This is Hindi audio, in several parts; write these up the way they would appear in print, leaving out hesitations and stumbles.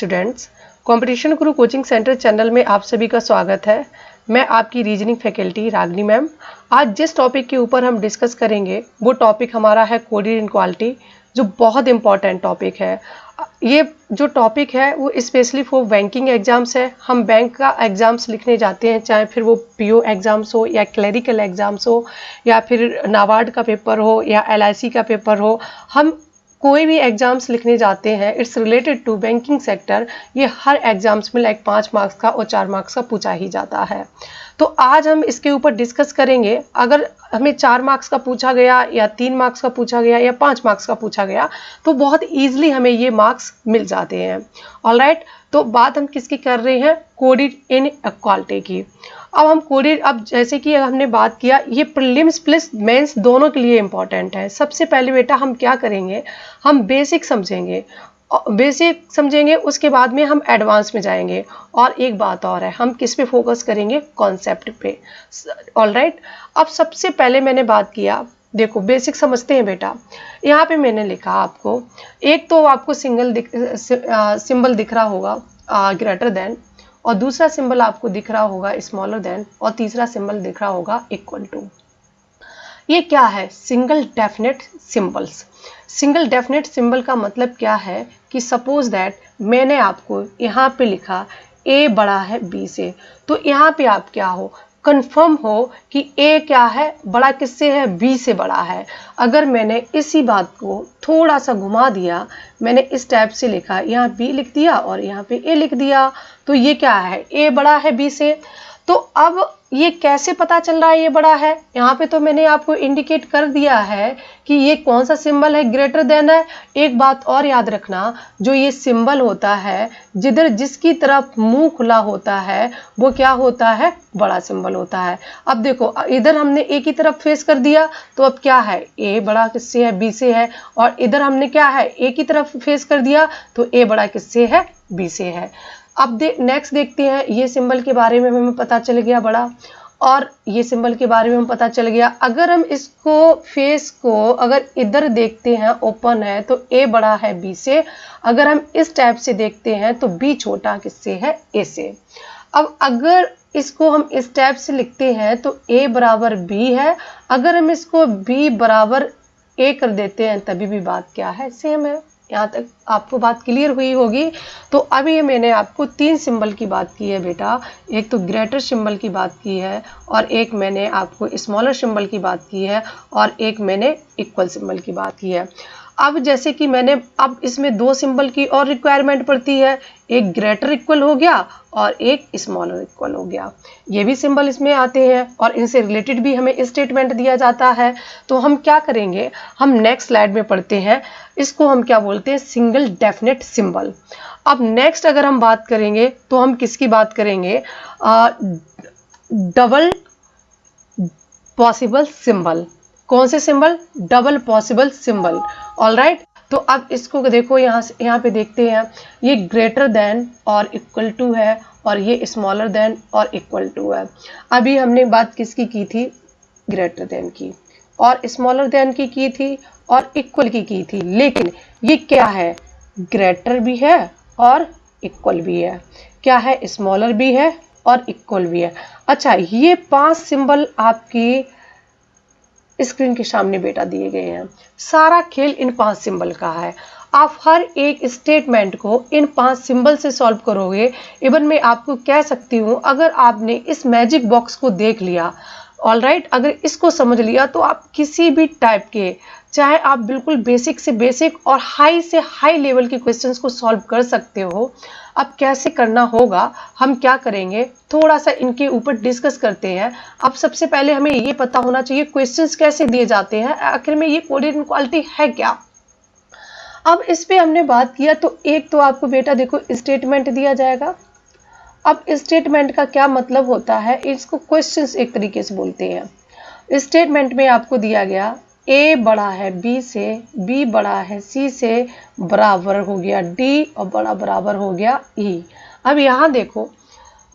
स्टूडेंट्स, कंपटीशन गुरु कोचिंग सेंटर चैनल में आप सभी का स्वागत है। मैं आपकी रीजनिंग फैकल्टी रागनी मैम। आज जिस टॉपिक के ऊपर हम डिस्कस करेंगे वो टॉपिक हमारा है कोडेड इनक्वालिटी, जो बहुत इंपॉर्टेंट टॉपिक है। ये जो टॉपिक है वो स्पेशली फॉर बैंकिंग एग्जाम्स है। हम बैंक का एग्जाम्स लिखने जाते हैं, चाहे फिर वो पीओ एग्जाम्स हो या क्लरिकल एग्जाम्स हो या फिर नाबार्ड का पेपर हो या एलआईसी का पेपर हो। हम कोई भी एग्जाम्स लिखने जाते हैं, it's related to banking sector. ये हर एग्जाम्स में लाइक 5 मार्क्स का और 4 मार्क्स का पूछा ही जाता है। तो आज हम इसके ऊपर डिस्कस करेंगे। अगर हमें 4 मार्क्स का पूछा गया या 3 मार्क्स का पूछा गया या 5 मार्क्स का पूछा गया तो बहुत ईजिली हमें ये मार्क्स मिल जाते हैं। ऑलराइट, तो बात हम किसकी कर रहे हैं? कोडेड इनइक्वालिटी की। अब जैसे कि हमने बात किया, ये प्रीलिम्स प्लस मेंस दोनों के लिए इम्पॉर्टेंट है। सबसे पहले बेटा हम क्या करेंगे, हम बेसिक समझेंगे, उसके बाद में हम एडवांस में जाएंगे। और एक बात और है, हम किस पे फोकस करेंगे? कॉन्सेप्ट पे। ऑलराइट, अब सबसे पहले मैंने बात किया, देखो बेसिक समझते हैं बेटा। यहाँ पे मैंने लिखा आपको, एक तो आपको सिंबल दिख रहा होगा ग्रेटर देन, और दूसरा सिंबल आपको दिख रहा होगा स्मॉलर देन, और तीसरा सिंबल दिख रहा होगा इक्वल टू। ये क्या है? Single definite symbols. Single definite symbol का मतलब क्या है कि सपोज दैट मैंने आपको यहाँ पे लिखा ए बड़ा है बी से, तो यहाँ पे आप क्या हो, कंफर्म हो कि ए क्या है, बड़ा किससे है? बी से बड़ा है। अगर मैंने इसी बात को थोड़ा सा घुमा दिया, मैंने इस टाइप से लिखा, यहाँ बी लिख दिया और यहाँ पे ए लिख दिया, तो ये क्या है? ए बड़ा है बी से। तो अब ये कैसे पता चल रहा है ये बड़ा है? यहाँ पे तो मैंने आपको इंडिकेट कर दिया है कि ये कौन सा सिंबल है, ग्रेटर देन है। एक बात और याद रखना, जो ये सिंबल होता है, जिसकी तरफ मुंह खुला होता है वो क्या होता है? बड़ा सिंबल होता है। अब देखो, इधर हमने ए की तरफ फेस कर दिया, तो अब क्या है? ए बड़ा किससे है? बी से है। और इधर हमने क्या है? ए की तरफ फेस कर दिया, तो ए बड़ा किससे है? बी से है। अब नेक्स्ट देखते हैं, ये सिंबल के बारे में हमें पता चल गया बड़ा, और ये सिंबल के बारे में हमें पता चल गया। अगर हम इसको फेस को अगर इधर देखते हैं, ओपन है, तो ए बड़ा है बी से। अगर हम इस टाइप से देखते हैं तो बी छोटा किससे है? ए से। अब अगर इसको हम इस टाइप से लिखते हैं तो ए बराबर बी है। अगर हम इसको बी बराबर ए कर देते हैं तभी भी बात क्या है? सेम है। यहाँ तक आपको बात क्लियर हुई होगी। तो अभी मैंने आपको 3 सिंबल की बात की है बेटा। एक तो ग्रेटर सिंबल की बात की है, और एक मैंने आपको स्मॉलर सिंबल की बात की है, और एक मैंने इक्वल सिंबल की बात की है। अब जैसे कि मैंने, अब इसमें 2 सिंबल की और रिक्वायरमेंट पड़ती है, एक ग्रेटर इक्वल हो गया और एक स्मॉलर इक्वल हो गया। ये भी सिंबल इसमें आते हैं और इनसे रिलेटेड भी हमें स्टेटमेंट दिया जाता है। तो हम क्या करेंगे, हम नेक्स्ट स्लाइड में पढ़ते हैं। इसको हम क्या बोलते हैं? Single definite symbol. अब नेक्स्ट अगर हम बात करेंगे तो हम किसकी बात करेंगे? Double possible symbol. कौन से symbol? Double possible symbol. Alright, तो अब इसको देखो, यहाँ पे देखते हैं, ये ग्रेटर देन और इक्वल टू है, और ये स्मॉलर देन और इक्वल टू है। अभी हमने बात किसकी की थी? ग्रेटर देन की, और स्मॉलर देन की थी, और इक्वल की थी। लेकिन ये क्या है? ग्रेटर भी है और इक्वल भी है। क्या है? स्मॉलर भी है और इक्वल भी है। अच्छा, ये 5 सिंबल आपकी स्क्रीन के सामने बेटा दिए गए हैं। सारा खेल इन 5 सिंबल का है। आप हर एक स्टेटमेंट को इन 5 सिंबल से सॉल्व करोगे। इवन मैं आपको कह सकती हूँ, अगर आपने इस मैजिक बॉक्स को देख लिया, ऑलराइट, अगर इसको समझ लिया, तो आप किसी भी टाइप के, चाहे आप बिल्कुल बेसिक से बेसिक और हाई से हाई लेवल के क्वेश्चंस को सॉल्व कर सकते हो। अब कैसे करना होगा, हम क्या करेंगे, थोड़ा सा इनके ऊपर डिस्कस करते हैं। अब सबसे पहले हमें ये पता होना चाहिए क्वेश्चंस कैसे दिए जाते हैं, आखिर में ये कोडेड इनइक्वालिटी है क्या। अब इस पे हमने बात किया, तो एक तो आपको बेटा देखो स्टेटमेंट दिया जाएगा। अब स्टेटमेंट का क्या मतलब होता है, इसको क्वेश्चंस एक तरीके से बोलते हैं। स्टेटमेंट में आपको दिया गया ए बड़ा है बी से, बी बड़ा है सी से, बराबर हो गया डी, और बड़ा बराबर हो गया ई। अब यहाँ देखो,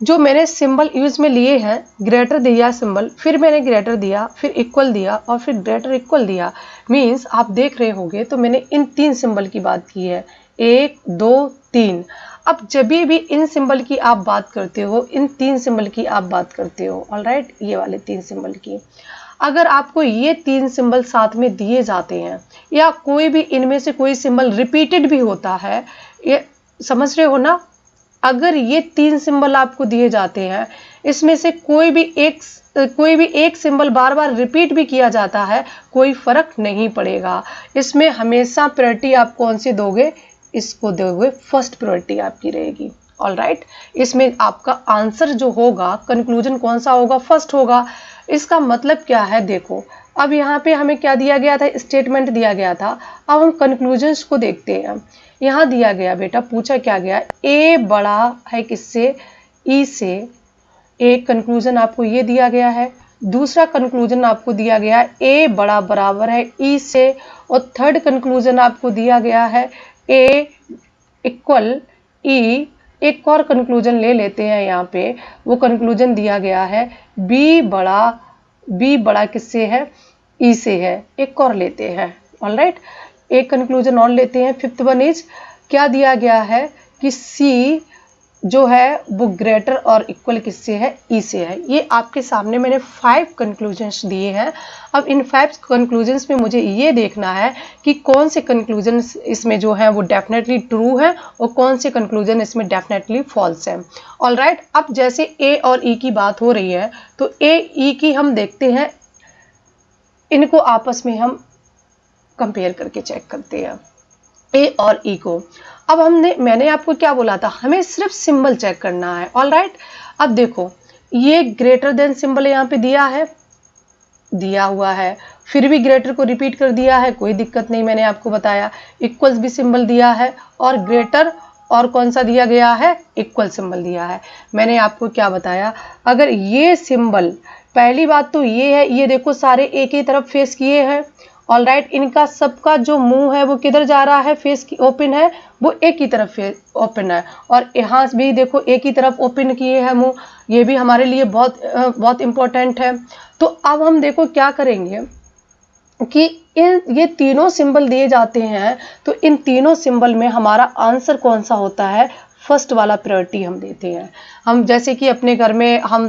जो मैंने सिंबल यूज में लिए हैं, ग्रेटर दिया सिंबल, फिर मैंने ग्रेटर दिया, फिर इक्वल दिया, और फिर ग्रेटर इक्वल दिया। मीन्स आप देख रहे होंगे, तो मैंने इन 3 सिंबल की बात की है, 1 2 3। अब जब भी इन सिंबल की आप बात करते हो, इन 3 सिंबल की आप बात करते हो, ऑलराइट, ये वाले 3 सिंबल की, अगर आपको ये 3 सिंबल साथ में दिए जाते हैं या कोई भी इनमें से कोई सिंबल रिपीटेड भी होता है, ये समझ रहे हो ना, अगर ये 3 सिंबल आपको दिए जाते हैं, इसमें से कोई भी एक सिंबल बार बार रिपीट भी किया जाता है, कोई फर्क नहीं पड़ेगा। इसमें हमेशा प्रायोरिटी आप कौन सी दोगे, इसको दोगे, फर्स्ट प्रायोरिटी आपकी रहेगी। ऑलराइट, इसमें आपका आंसर जो होगा, कंक्लूजन कौन सा होगा, फर्स्ट होगा। इसका मतलब क्या है, देखो अब यहाँ पे हमें क्या दिया गया था, स्टेटमेंट दिया गया था। अब हम कंक्लूजन्स को देखते हैं। यहाँ दिया गया बेटा, पूछा क्या गया, ए बड़ा है किससे, ई से। एक कंक्लूजन आपको ये दिया गया है। दूसरा कंक्लूजन आपको दिया गया है ए बड़ा बराबर है ई से। और थर्ड कंक्लूजन आपको दिया गया है ए इक्वल ई। एक और कंक्लूजन ले लेते हैं यहाँ पे, वो कंक्लूजन दिया गया है बी बड़ा किससे है, ई से है। एक और लेते हैं, ऑलराइट, एक कंक्लूजन और लेते हैं। फिफ्थ वन इज क्या दिया गया है कि सी जो है वो ग्रेटर और इक्वल किससे है, ई से है। ये आपके सामने मैंने 5 कंक्लूजन्स दिए हैं। अब इन 5 कंक्लूजन्स में मुझे ये देखना है कि कौन से कंक्लूजन्स इसमें जो है वो डेफिनेटली ट्रू है और कौन से कंक्लूजन इसमें डेफिनेटली फॉल्स है। ऑलराइट, अब जैसे ए और ई की बात हो रही है, तो ए ई की हम देखते हैं, इनको आपस में हम कंपेयर करके चेक करते हैं, ए और ई को। अब मैंने आपको क्या बोला था, हमें सिर्फ सिंबल चेक करना है। ऑलराइट, अब देखो ये ग्रेटर देन सिंबल यहाँ पे दिया हुआ है, फिर भी ग्रेटर को रिपीट कर दिया है, कोई दिक्कत नहीं, मैंने आपको बताया। इक्वल्स भी सिंबल दिया है और ग्रेटर और कौन सा दिया गया है, इक्वल सिंबल दिया है। मैंने आपको क्या बताया, अगर ये सिंबल, पहली बात तो ये है, ये देखो सारे एक ही तरफ फेस किए हैं। ऑलराइट, इनका सबका जो मुंह है वो किधर जा रहा है, फेस की ओपन है, वो एक ही तरफ ओपन है। और यहाँ भी देखो एक ही तरफ ओपन किए हैं मुंह, ये भी हमारे लिए बहुत इंपॉर्टेंट है। तो अब हम देखो क्या करेंगे कि ये तीनों सिंबल दिए जाते हैं, तो इन तीनों सिंबल में हमारा आंसर कौन सा होता है, फर्स्ट वाला प्रायोरिटी हम देते हैं। हम जैसे कि अपने घर में हम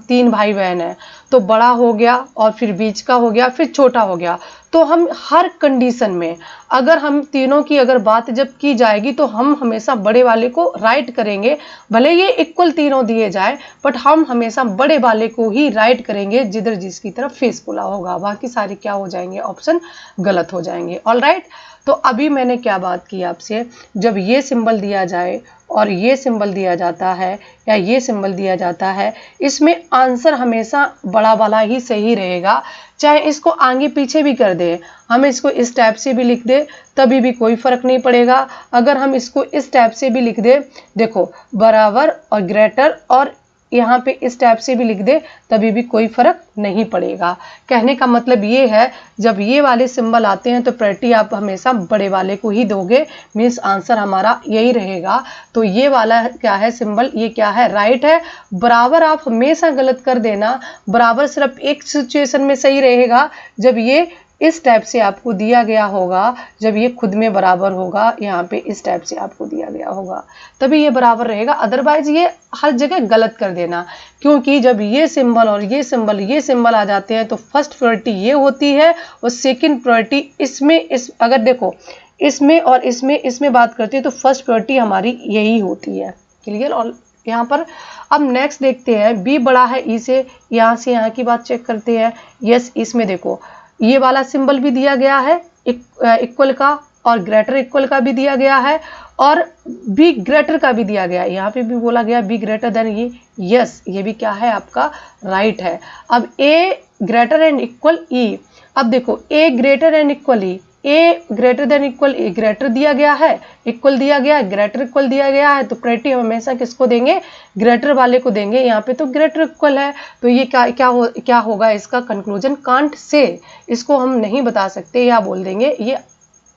3 भाई बहन हैं, तो बड़ा हो गया और फिर बीच का हो गया, फिर छोटा हो गया। तो हम हर कंडीशन में, अगर हम तीनों की अगर बात जब की जाएगी, तो हम हमेशा बड़े वाले को राइट करेंगे। भले ये इक्वल तीनों दिए जाए, बट हम हमेशा बड़े वाले को ही राइट करेंगे जिधर जिसकी तरफ फेस खुला होगा। बाकी सारे क्या हो जाएंगे, ऑप्शन गलत हो जाएंगे। ऑलराइट, तो अभी मैंने क्या बात की आपसे, जब ये सिंबल दिया जाए और ये सिंबल दिया जाता है या ये सिंबल दिया जाता है, इसमें आंसर हमेशा बड़ा वाला ही सही रहेगा। चाहे इसको आगे पीछे भी कर दे, हम इसको इस टाइप से भी लिख दे, तभी भी कोई फर्क नहीं पड़ेगा। अगर हम इसको इस टाइप से भी लिख दे, देखो बराबर और ग्रेटर, और यहाँ पे इस टाइप से भी लिख दे, तभी भी कोई फर्क नहीं पड़ेगा। कहने का मतलब ये है, जब ये वाले सिंबल आते हैं तो प्रायोरिटी आप हमेशा बड़े वाले को ही दोगे, मीन्स आंसर हमारा यही रहेगा। तो ये वाला क्या है सिंबल, ये क्या है, राइट है। बराबर आप हमेशा गलत कर देना, बराबर सिर्फ एक सिचुएशन में सही रहेगा, जब ये इस टाइप से आपको दिया गया होगा, जब ये खुद में बराबर होगा, यहाँ पे इस टाइप से आपको दिया गया होगा, तभी ये बराबर रहेगा। अदरवाइज ये हर जगह गलत कर देना, क्योंकि जब ये सिंबल और ये सिंबल आ जाते हैं, तो फर्स्ट प्रायोरिटी ये होती है और सेकंड प्रायोरिटी अगर देखो इसमें और इसमें बात करते हैं, तो फर्स्ट प्रायोरिटी हमारी यही होती है। क्लियर। और यहाँ पर अब नेक्स्ट देखते हैं, बी बड़ा है ई से, यहाँ से यहाँ की बात चेक करते हैं। यस, इसमें देखो ये वाला सिंबल भी दिया गया है इक्वल का, और ग्रेटर इक्वल का भी दिया गया है, और बी ग्रेटर का भी दिया गया है। यहाँ पे भी बोला गया बी ग्रेटर देन ये। यस, ये भी क्या है आपका, राइट है। अब A greater and equal E, अब देखो A greater and equal E, A greater than equal A, greater दिया गया है, इक्वल दिया गया है, ग्रेटर इक्वल दिया गया है, तो प्रायोरिटी हम हमेशा किसको देंगे, ग्रेटर वाले को देंगे। यहाँ पे तो ग्रेटर इक्वल है, तो ये क्या होगा, इसका कंक्लूजन कांट से, इसको हम नहीं बता सकते, या बोल देंगे ये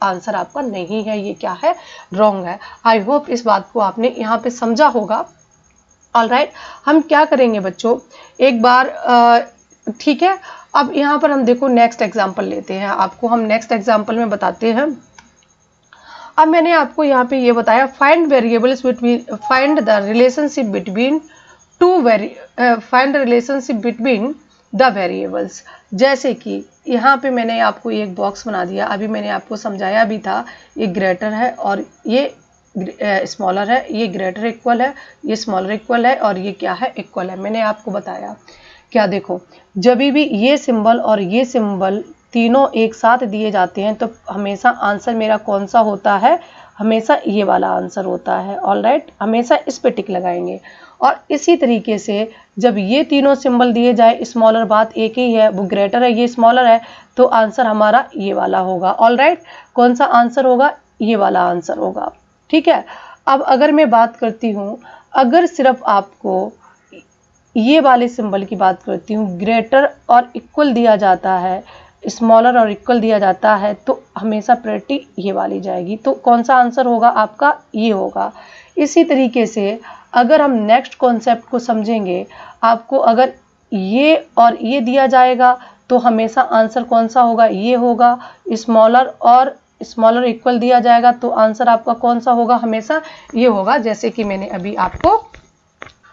आंसर आपका नहीं है, ये क्या है, रॉन्ग है। आई होप इस बात को आपने यहाँ पे समझा होगा। ऑलराइट, हम क्या करेंगे बच्चों, एक बार ठीक है, अब यहाँ पर हम देखो नेक्स्ट एग्जाम्पल लेते हैं, आपको हम नेक्स्ट एग्जाम्पल में बताते हैं। अब मैंने आपको यहाँ पे ये बताया find variables between, find the relationship between find relationship between the variables. जैसे कि यहाँ पे मैंने आपको एक बॉक्स बना दिया, अभी मैंने आपको समझाया भी था, ये ग्रेटर है और ये स्मॉलर है, ये ग्रेटर इक्वल है, ये स्मॉलर इक्वल है और ये क्या है, इक्वल है। मैंने आपको बताया क्या, देखो जब भी ये सिंबल और ये सिंबल तीनों एक साथ दिए जाते हैं तो हमेशा आंसर मेरा कौन सा होता है, हमेशा ये वाला आंसर होता है। ऑलराइट, हमेशा इस पे टिक लगाएंगे। और इसी तरीके से जब ये तीनों सिंबल दिए जाए, स्मॉलर बात एक ही है, वो ग्रेटर है, ये स्मॉलर है, तो आंसर हमारा ये वाला होगा। ऑलराइट, कौन सा आंसर होगा, ये वाला आंसर होगा। ठीक है। अब अगर मैं बात करती हूँ, अगर सिर्फ आपको ये वाले सिंबल की बात करती हूँ, ग्रेटर और इक्वल दिया जाता है, स्मॉलर और इक्वल दिया जाता है, तो हमेशा प्रायोरिटी ये वाली जाएगी। तो कौन सा आंसर होगा आपका, ये होगा। इसी तरीके से अगर हम नेक्स्ट कॉन्सेप्ट को समझेंगे, आपको अगर ये और ये दिया जाएगा तो हमेशा आंसर कौन सा होगा, ये होगा। स्मॉलर और स्मॉलर इक्वल दिया जाएगा तो आंसर आपका कौन सा होगा, हमेशा ये होगा, जैसे कि मैंने अभी आपको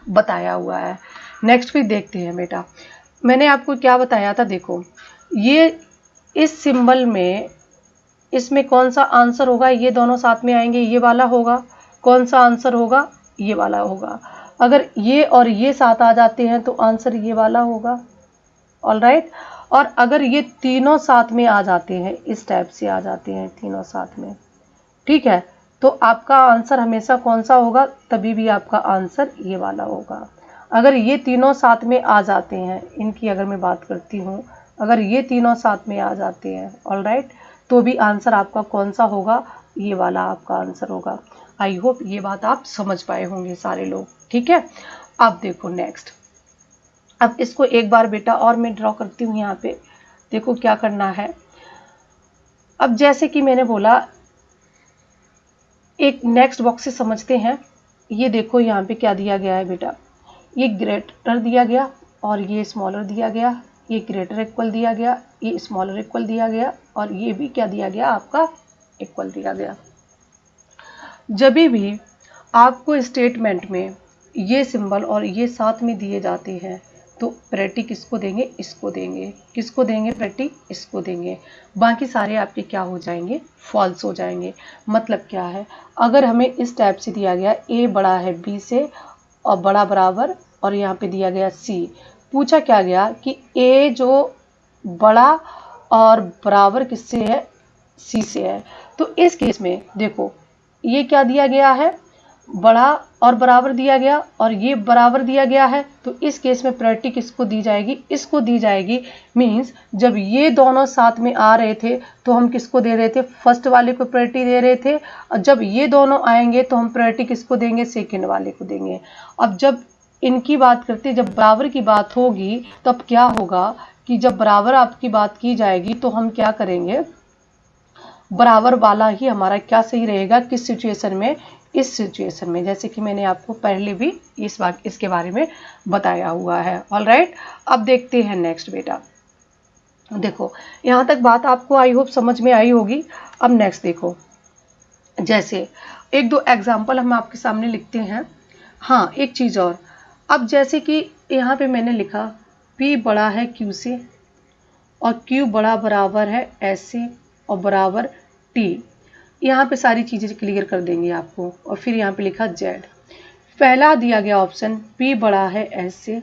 बताया हुआ है। नेक्स्ट भी देखते हैं बेटा, मैंने आपको क्या बताया था, देखो ये इस सिंबल में, इसमें कौन सा आंसर होगा, ये दोनों साथ में आएंगे, ये वाला होगा। कौन सा आंसर होगा, ये वाला होगा। अगर ये और ये साथ आ जाते हैं तो आंसर ये वाला होगा। ऑलराइट, और अगर ये तीनों साथ में आ जाते हैं, इस टाइप से आ जाते हैं तीनों साथ में, ठीक है, तो आपका आंसर हमेशा कौन सा होगा, तभी भी आपका आंसर ये वाला होगा। अगर ये तीनों साथ में आ जाते हैं, इनकी अगर मैं बात करती हूँ, अगर ये तीनों साथ में आ जाते हैं, ऑलराइट, तो भी आंसर आपका कौन सा होगा, ये वाला आपका आंसर होगा। आई होप ये बात आप समझ पाए होंगे सारे लोग। ठीक है, अब देखो नेक्स्ट, अब इसको एक बार बेटा और मैं ड्रॉ करती हूँ यहाँ पे, देखो क्या करना है। अब जैसे कि मैंने बोला, एक नेक्स्ट बॉक्स से समझते हैं। ये देखो यहाँ पे क्या दिया गया है बेटा, ये ग्रेटर दिया गया और ये स्मॉलर दिया गया, ये ग्रेटर इक्वल दिया गया, ये स्मॉलर इक्वल दिया गया और ये भी क्या दिया गया, आपका इक्वल दिया गया। जब भी आपको स्टेटमेंट में ये सिंबल और ये साथ में दिए जाते हैं तो प्रायोरिटी किसको देंगे, इसको देंगे। किसको देंगे प्रायोरिटी, इसको देंगे। बाकी सारे आपके क्या हो जाएंगे, फॉल्स हो जाएंगे। मतलब क्या है, अगर हमें इस टाइप से दिया गया ए बड़ा है बी से और बड़ा बराबर, और यहाँ पे दिया गया सी, पूछा क्या गया कि ए जो बड़ा और बराबर किससे है, सी से है, तो इस केस में देखो ये क्या दिया गया है, बड़ा और बराबर दिया गया और ये बराबर दिया गया है, तो इस केस में प्रायोरिटी किसको दी जाएगी, इसको दी जाएगी। मींस जब ये दोनों साथ में आ रहे थे तो हम किसको दे रहे थे, फर्स्ट वाले को प्रायोरिटी दे रहे थे, और जब ये दोनों आएंगे तो हम प्रायोरिटी किसको देंगे, सेकेंड वाले को देंगे। अब जब इनकी बात करते, जब बराबर की बात होगी तब क्या होगा कि जब बराबर आपकी बात की जाएगी तो हम क्या करेंगे, बराबर वाला ही हमारा क्या सही रहेगा, किस सिचुएशन में, इस सिचुएशन में, जैसे कि मैंने आपको पहले भी इसके बारे में बताया हुआ है। ऑलराइट, अब देखते हैं नेक्स्ट बेटा। देखो यहाँ तक बात आपको आई होप समझ में आई होगी। अब नेक्स्ट देखो, जैसे एक दो एग्जाम्पल हम आपके सामने लिखते हैं। हाँ, एक चीज़ और, अब जैसे कि यहाँ पे मैंने लिखा P बड़ा है Q से और Q बड़ा बराबर है S से और बराबर T। यहाँ पे सारी चीज़ें क्लियर कर देंगे आपको। और फिर यहाँ पे लिखा Z। पहला दिया गया ऑप्शन P बड़ा है S से,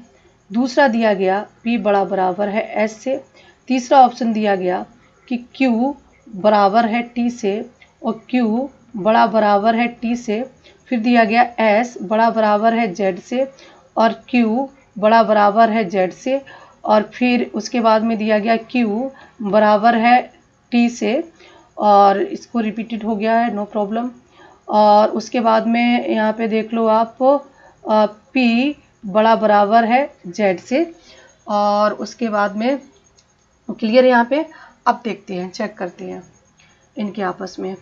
दूसरा दिया गया P बड़ा बराबर है S से, तीसरा ऑप्शन दिया गया कि Q बराबर है T से और Q बड़ा बराबर है T से, फिर दिया गया S बड़ा बराबर है Z से और Q बड़ा बराबर है Z से, और फिर उसके बाद में दिया गया Q बराबर है T से, और इसको रिपीटेड हो गया है, नो प्रॉब्लम। और उसके बाद में यहाँ पे देख लो आप, P बड़ा बराबर है Z से, और उसके बाद में क्लियर यहाँ पे। अब देखते हैं, चेक करते हैं इनके आपस में।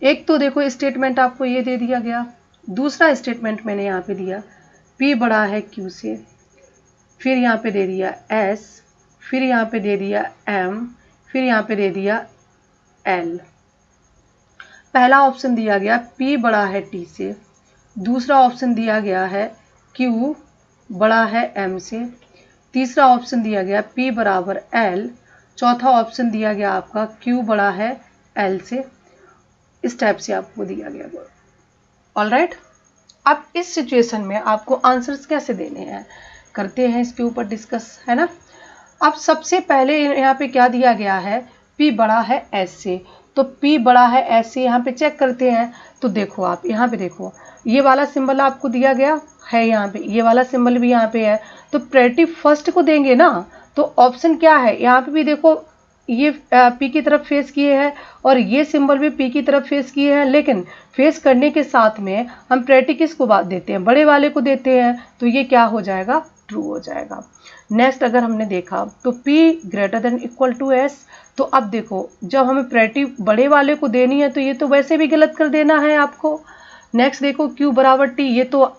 एक तो देखो स्टेटमेंट आपको ये दे दिया गया, दूसरा स्टेटमेंट मैंने यहाँ पे दिया P बड़ा है Q से, फिर यहाँ पे दे दिया S, फिर यहाँ पे दे दिया M, फिर यहाँ पे दे दिया L। पहला ऑप्शन दिया गया P बड़ा है T से, दूसरा ऑप्शन दिया गया है Q बड़ा है M से, तीसरा ऑप्शन दिया गया P बराबर L, चौथा ऑप्शन दिया गया आपका Q बड़ा है L से। इस टाइप से आपको दिया गया। ऑलराइट, अब इस सिचुएशन में आपको आंसर्स कैसे देने हैं, करते हैं इसके ऊपर डिस्कस, है ना। अब सबसे पहले यहाँ पे क्या दिया गया है, P बड़ा है S से, तो P बड़ा है S से यहाँ पे चेक करते हैं। तो देखो आप यहाँ पे देखो, ये वाला सिंबल आपको दिया गया है, यहाँ पे ये वाला सिंबल भी यहाँ पे है, तो प्रायोरिटी फर्स्ट को देंगे ना। तो ऑप्शन क्या है, यहाँ पे भी देखो ये P की तरफ फेस किए हैं और ये सिंबल भी P की तरफ फेस किए हैं, लेकिन फेस करने के साथ में हम प्रायोरिटी किसको बात देते हैं, बड़े वाले को देते हैं, तो ये क्या हो जाएगा, ट्रू हो जाएगा। नेक्स्ट अगर हमने देखा तो P greater than equal to S, तो अब देखो जब हमें प्रायोरिटी बड़े वाले को देनी है तो ये तो वैसे भी गलत कर देना है आपको। नेक्स्ट देखो Q बराबर T, ये तो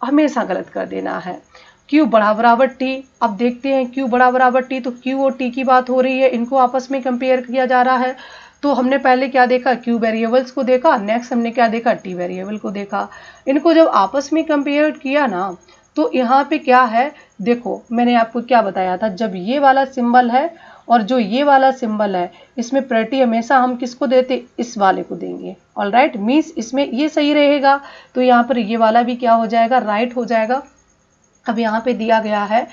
हमेशा गलत कर देना है। Q बड़ा बराबर T, अब देखते हैं Q बड़ा बराबर T, तो Q और T की बात हो रही है, इनको आपस में कंपेयर किया जा रहा है। तो हमने पहले क्या देखा, Q वेरिएबल्स को देखा, नेक्स्ट हमने क्या देखा, T वेरिएबल को देखा। इनको जब आपस में कंपेयर किया ना, तो यहाँ पे क्या है, देखो मैंने आपको क्या बताया था, जब ये वाला सिंबल है और जो ये वाला सिंबल है, इसमें प्रायोरिटी हमेशा हम किसको देते, इस वाले को देंगे। ऑलराइट, मीन्स इसमें ये सही रहेगा, तो यहाँ पर ये वाला भी क्या हो जाएगा, राइट हो जाएगा। अब यहाँ पे दिया गया है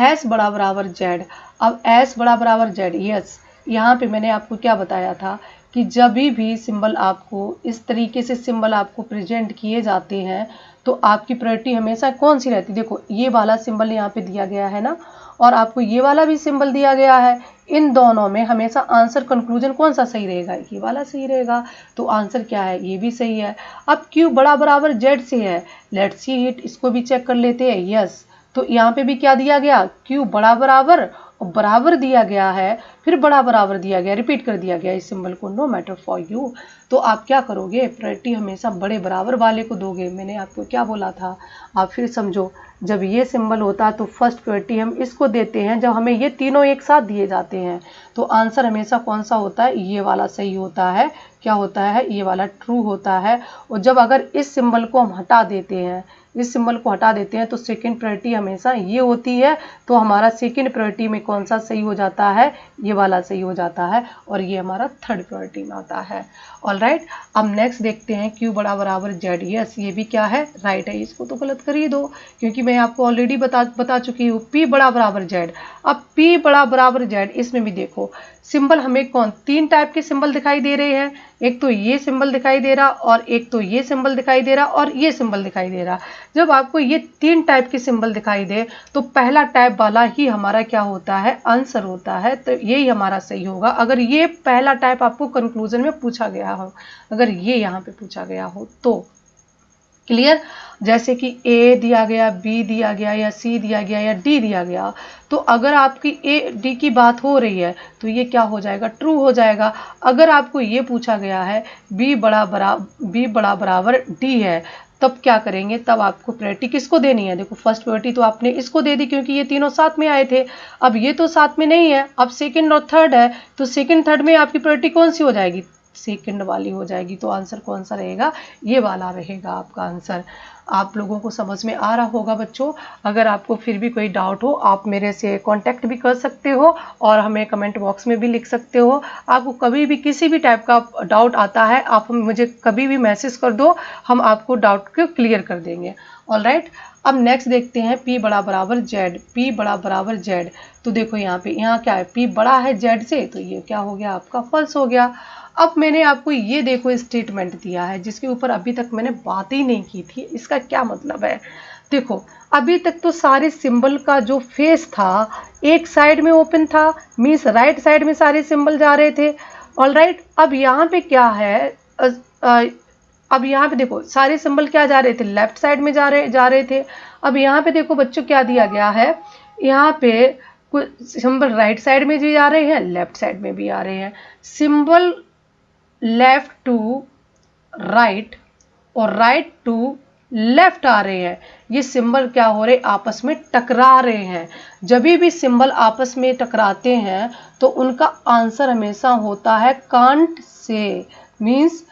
S बड़ा बराबर Z, अब S बड़ा बराबर Z, यस, यहाँ पे मैंने आपको क्या बताया था कि जब भी सिंबल आपको इस तरीके से सिंबल आपको प्रेजेंट किए जाते हैं तो आपकी प्रायोरिटी हमेशा कौन सी रहती है। देखो ये वाला सिंबल यहाँ पे दिया गया है ना, और आपको ये वाला भी सिंबल दिया गया है, इन दोनों में हमेशा आंसर कंक्लूजन कौन सा सही रहेगा, ये वाला सही रहेगा। तो आंसर क्या है, ये भी सही है। अब Q बड़ा बराबर Z से है, लेट्स सी इट, इसको भी चेक कर लेते हैं। यस, तो यहाँ पे भी क्या दिया गया, Q बड़ा बराबर और बराबर दिया गया है, फिर बड़ा बराबर दिया गया, रिपीट कर दिया गया इस सिंबल को, नो मैटर फॉर यू। तो आप क्या करोगे, प्रायोरिटी हमेशा बड़े बराबर वाले को दोगे। मैंने आपको क्या बोला था, आप फिर समझो, जब ये सिंबल होता है तो फर्स्ट प्रायोरिटी हम इसको देते हैं, जब हमें ये तीनों एक साथ दिए जाते हैं तो आंसर हमेशा कौन सा होता है, ये वाला सही होता है। क्या होता है, ये वाला ट्रू होता है। और जब अगर इस सिंबल को हम हटा देते हैं, इस सिंबल को हटा देते हैं तो सेकंड प्रायोरिटी हमेशा ये होती है, तो हमारा सेकंड प्रायोरिटी में कौन सा सही हो जाता है, ये वाला सही हो जाता है, और ये हमारा थर्ड प्रायोरिटी में आता है। ऑलराइट, अब नेक्स्ट देखते हैं Q बड़ा बराबर Z, यस ये भी क्या है, राइट है, इसको तो गलत कर ही दो क्योंकि मैं आपको ऑलरेडी बता चुकी हूँ। P बड़ा बराबर Z, अब P बड़ा बराबर Z, इसमें भी देखो सिंबल हमें कौन, तीन टाइप के सिंबल दिखाई दे रहे हैं, एक तो ये सिंबल दिखाई दे रहा और एक तो ये सिंबल दिखाई दे रहा और ये सिंबल दिखाई दे रहा। जब आपको ये तीन टाइप के सिंबल दिखाई दे तो पहला टाइप वाला ही हमारा क्या होता है, आंसर होता है, तो यही हमारा सही होगा। अगर ये पहला टाइप आपको कंक्लूजन में पूछा गया हो, अगर ये यहाँ पे पूछा गया हो तो क्लियर, जैसे कि A दिया गया, B दिया गया या C दिया गया या D दिया गया, तो अगर आपकी A D की बात हो रही है तो ये क्या हो जाएगा, ट्रू हो जाएगा। अगर आपको ये पूछा गया है B बड़ा बराबर D है, तब क्या करेंगे, तब आपको प्रायोरिटी किसको देनी है। देखो फर्स्ट प्रायोरिटी तो आपने इसको दे दी क्योंकि ये तीनों साथ में आए थे, अब ये तो साथ में नहीं है, अब सेकंड और थर्ड है, तो सेकंड थर्ड में आपकी प्रायोरिटी कौन सी हो जाएगी, सेकंड वाली हो जाएगी। तो आंसर कौन सा रहेगा, ये वाला रहेगा आपका आंसर। आप लोगों को समझ में आ रहा होगा बच्चों। अगर आपको फिर भी कोई डाउट हो आप मेरे से कांटेक्ट भी कर सकते हो और हमें कमेंट बॉक्स में भी लिख सकते हो। आपको कभी भी किसी भी टाइप का डाउट आता है आप मुझे कभी भी मैसेज कर दो, हम आपको डाउट को क्लियर कर देंगे। ऑलराइट, अब नेक्स्ट देखते हैं P बड़ा बराबर Z, P बड़ा बराबर Z, तो देखो यहाँ पे यहाँ क्या है, P बड़ा है Z से, तो ये क्या हो गया आपका फॉल्स हो गया। अब मैंने आपको ये देखो स्टेटमेंट दिया है जिसके ऊपर अभी तक मैंने बात ही नहीं की थी, इसका क्या मतलब है। देखो अभी तक तो सारे सिंबल का जो फेस था एक साइड में ओपन था, मीन्स राइट साइड में सारे सिंबल जा रहे थे। ऑलराइट, अब यहाँ पे क्या है, अब यहाँ पे देखो सारे सिंबल क्या जा रहे थे, लेफ्ट साइड में जा रहे थे। अब यहाँ पे देखो बच्चों क्या दिया गया है, यहाँ पे कुछ सिंबल राइट साइड में भी आ रहे हैं, लेफ्ट साइड में भी आ रहे हैं। सिंबल लेफ्ट टू राइट और राइट टू लेफ्ट आ रहे हैं, ये सिंबल क्या हो रहे, आपस में टकरा रहे हैं। जब भी सिंबल आपस में टकराते हैं तो उनका आंसर हमेशा होता है can't say, means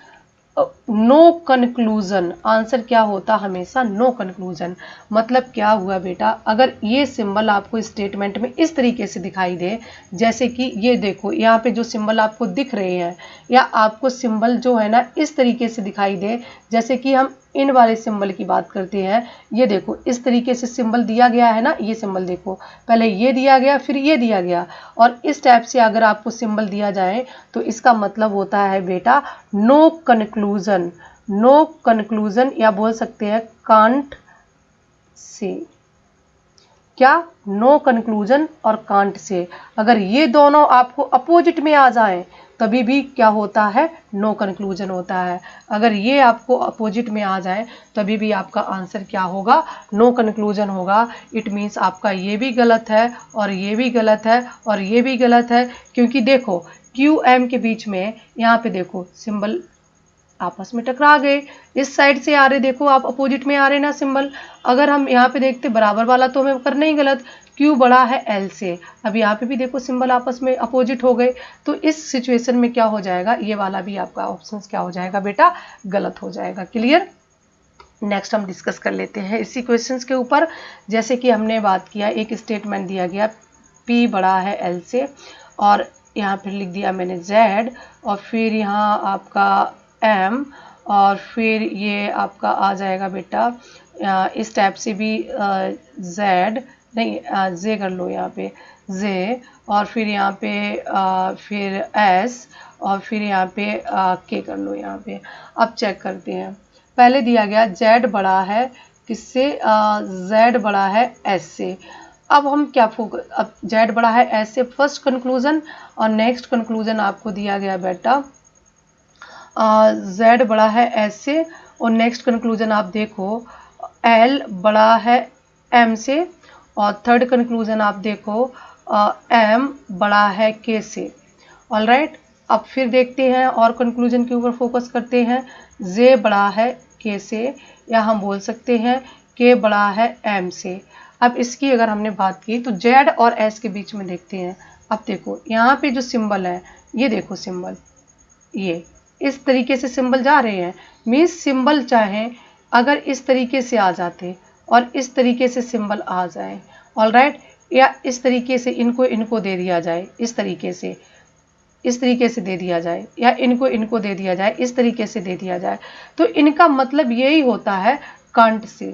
no conclusion, answer क्या होता हमेशा नो कंक्लूजन। मतलब क्या हुआ बेटा, अगर ये सिंबल आपको स्टेटमेंट में इस तरीके से दिखाई दे, जैसे कि ये देखो यहाँ पे जो सिंबल आपको दिख रहे हैं, या आपको सिंबल जो है ना इस तरीके से दिखाई दे, जैसे कि हम इन वाले सिंबल की बात करते हैं, ये देखो इस तरीके से सिंबल दिया गया है ना, ये सिंबल देखो, पहले ये दिया गया फिर ये दिया गया, और इस टाइप से अगर आपको सिंबल दिया जाए तो इसका मतलब होता है बेटा नो कंक्लूजन, नो कंक्लूजन, या बोल सकते हैं कांट से। क्या, नो कंक्लूजन और कांट से, अगर ये दोनों आपको अपोजिट में आ जाएं तभी भी क्या होता है, नो कंक्लूजन होता है। अगर ये आपको अपोजिट में आ जाए तभी भी आपका आंसर क्या होगा, नो कंक्लूजन होगा। इट मीन्स आपका ये भी गलत है और ये भी गलत है और ये भी गलत है, क्योंकि देखो क्यू एम के बीच में यहाँ पे देखो सिंबल आपस में टकरा गए, इस साइड से आ रहे, देखो आप अपोजिट में आ रहे ना सिंबल। अगर हम यहाँ पे देखते बराबर वाला तो हमें करना ही गलत, क्यू बड़ा है एल से, अब यहाँ पे भी देखो सिंबल आपस में अपोजिट हो गए, तो इस सिचुएशन में क्या हो जाएगा, ये वाला भी आपका ऑप्शन क्या हो जाएगा बेटा, गलत हो जाएगा। क्लियर। नेक्स्ट हम डिस्कस कर लेते हैं इसी क्वेश्चंस के ऊपर। जैसे कि हमने बात किया, एक स्टेटमेंट दिया गया P बड़ा है L से, और यहाँ फिर लिख दिया मैंने Z, और फिर यहाँ आपका M, और फिर ये आपका आ जाएगा बेटा इस टाइप से भी Z नहीं Z कर लो यहाँ पे Z, और फिर यहाँ पे फिर S, और फिर यहाँ पे K कर लो यहाँ पे। अब चेक करते हैं, पहले दिया गया Z बड़ा है किससे, Z बड़ा है S से। अब हम क्या फोकस, अब Z बड़ा है S से फर्स्ट कंक्लूजन, और नेक्स्ट कंक्लूजन आपको दिया गया बेटा Z बड़ा है S से, और नेक्स्ट कंक्लूजन आप देखो L बड़ा है M से, और थर्ड कंक्लूजन आप देखो M बड़ा है K से। ऑलराइट, अब फिर देखते हैं और कंक्लूजन के ऊपर फोकस करते हैं। Z बड़ा है K से, या हम बोल सकते हैं K बड़ा है M से। अब इसकी अगर हमने बात की तो Z और S के बीच में देखते हैं। अब देखो यहाँ पे जो सिंबल है, ये देखो सिंबल, ये इस तरीके से सिंबल जा रहे हैं, मीन्स सिंबल चाहे अगर इस तरीके से आ जाते और इस तरीके से सिंबल आ जाए, ऑलराइट, या इस तरीके से इनको दे दिया जाए, इस तरीके से दे दिया जाए, या इनको दे दिया जाए, इस तरीके से दे दिया जाए, तो इनका मतलब यही होता है कांट से।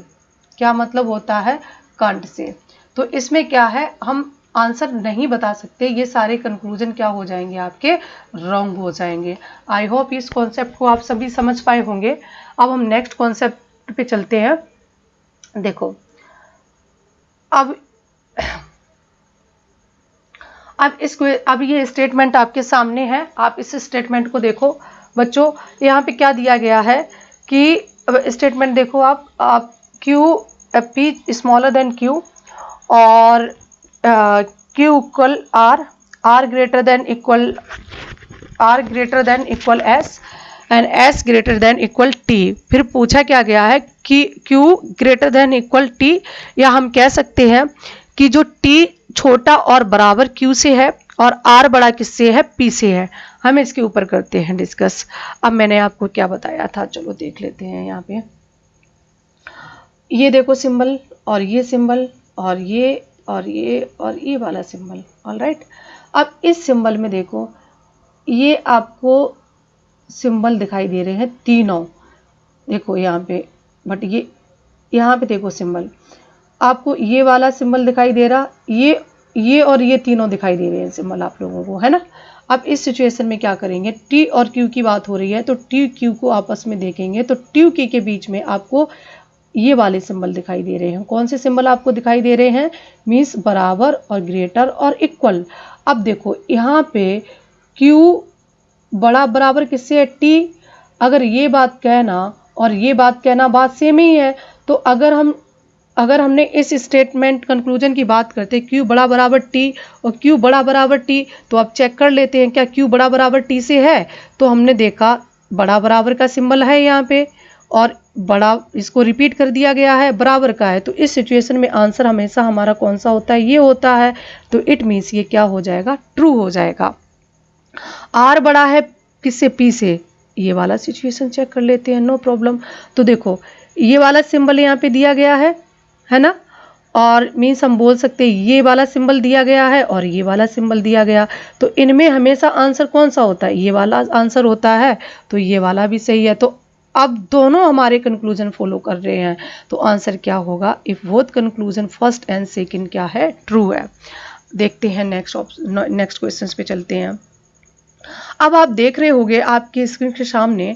क्या मतलब होता है, कांट से। तो इसमें क्या है, हम आंसर नहीं बता सकते, ये सारे कंक्लूजन क्या हो जाएंगे, आपके रॉन्ग हो जाएंगे। आई होप इस कॉन्सेप्ट को आप सभी समझ पाए होंगे। अब हम नेक्स्ट कॉन्सेप्ट पे चलते हैं। देखो अब ये स्टेटमेंट आपके सामने है, आप इस स्टेटमेंट को देखो बच्चों। यहाँ पे क्या दिया गया है कि स्टेटमेंट देखो आप Q P smaller than Q, और Q equal R greater than equal S, and S greater than equal T। फिर पूछा क्या गया है कि Q greater than equal T, या हम कह सकते हैं कि जो T छोटा और बराबर Q से है और R बड़ा किससे है, P से है। हम इसके ऊपर करते हैं डिस्कस। अब मैंने आपको क्या बताया था, चलो देख लेते हैं। यहाँ पे ये देखो सिंबल, और ये सिंबल, और ये वाला सिंबल, ऑलराइट। अब इस सिंबल में देखो, ये आपको सिंबल दिखाई दे रहे हैं तीनों, देखो यहाँ पे, बट ये यहाँ पे देखो सिंबल, आपको ये वाला सिंबल दिखाई दे रहा, ये और ये तीनों दिखाई दे रहे हैं सिंबल आप लोगों को, है ना। अब इस सिचुएशन में क्या करेंगे, T और Q की बात हो रही है, तो T Q को आपस में देखेंगे तो T K के बीच में आपको ये वाले सिंबल दिखाई दे रहे हैं। कौन से सिंबल आपको दिखाई दे रहे हैं, मीन्स बराबर और ग्रेटर और इक्वल। अब देखो यहाँ पे Q बड़ा बराबर किससे है, T। अगर ये बात कहना और ये बात कहना बात सेम ही है, तो अगर हमने इस स्टेटमेंट कंक्लूजन की बात करते Q बड़ा बराबर T और Q बड़ा बराबर T, तो अब चेक कर लेते हैं क्या Q बड़ा बराबर T से है। तो हमने देखा बड़ा बराबर का सिंबल है यहाँ पे, और बड़ा इसको रिपीट कर दिया गया है, बराबर का है, तो इस सिचुएशन में आंसर हमेशा हमारा कौन सा होता है, ये होता है। तो इट मीन्स ये क्या हो जाएगा, ट्रू हो जाएगा। R बड़ा है किससे, P से, ये वाला सिचुएशन चेक कर लेते हैं, नो प्रॉब्लम। तो देखो ये वाला सिंबल यहाँ पे दिया गया है ना, और मीन्स हम बोल सकते हैं ये वाला सिंबल दिया गया है और ये वाला सिंबल दिया गया, तो इनमें हमेशा आंसर कौन सा होता है, ये वाला आंसर होता है, तो ये वाला भी सही है। तो अब दोनों हमारे कंक्लूजन फॉलो कर रहे हैं, तो आंसर क्या होगा, if both conclusion first and second क्या है, ट्रू है। देखते हैं नेक्स्ट क्वेश्चन पे चलते हैं। अब आप देख रहे होंगे आपके स्क्रीन के सामने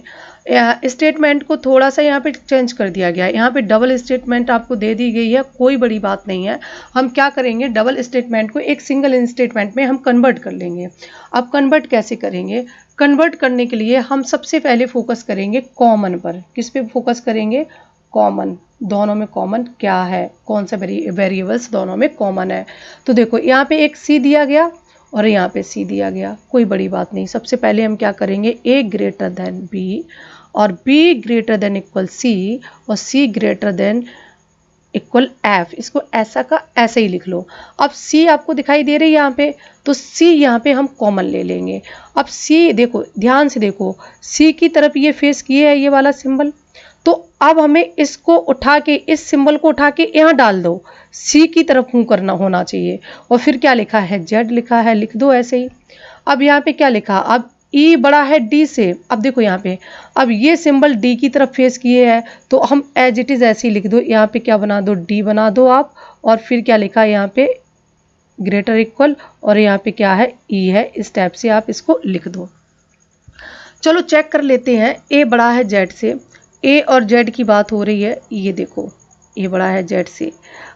स्टेटमेंट को थोड़ा सा यहाँ पे चेंज कर दिया गया है, यहाँ पे डबल स्टेटमेंट आपको दे दी गई है, कोई बड़ी बात नहीं है। हम क्या करेंगे, डबल स्टेटमेंट को एक सिंगल स्टेटमेंट में हम कन्वर्ट कर लेंगे। अब कन्वर्ट कैसे करेंगे, कन्वर्ट करने के लिए हम सबसे पहले फोकस करेंगे कॉमन पर। किस पे फोकस करेंगे, कॉमन, दोनों में कॉमन क्या है, कौन सा वेरिएबल्स दोनों में कॉमन है। तो देखो यहाँ पे एक सी दिया गया और यहाँ पे सी दिया गया, कोई बड़ी बात नहीं। सबसे पहले हम क्या करेंगे, ए ग्रेटर देन बी और B greater than equal C और C greater than equal F, इसको ऐसा का ऐसे ही लिख लो। अब सी आपको दिखाई दे रही है यहाँ पे, तो सी यहाँ पे हम कॉमन ले लेंगे। अब सी देखो, ध्यान से देखो, सी की तरफ ये फेस किए है ये वाला सिंबल, तो अब हमें इसको उठा के, इस सिंबल को उठा के यहाँ डाल दो, सी की तरफ मुंह करना होना चाहिए। और फिर क्या लिखा है, जेड लिखा है, लिख दो ऐसे ही। अब यहाँ पे क्या लिखा, अब ई बड़ा है डी से, अब देखो यहाँ पे, अब ये सिंबल डी की तरफ फेस किए है, तो हम एज इट इज ऐसे ही लिख दो, यहाँ पे क्या बना दो, डी बना दो आप, और फिर क्या लिखा है यहाँ पे ग्रेटर इक्वल, और यहाँ पे क्या है, ई है। इस टाइप से आप इसको लिख दो। चलो चेक कर लेते हैं, ए बड़ा है जेड से, ए और जेड की बात हो रही है, ये देखो ए बड़ा है जेड से।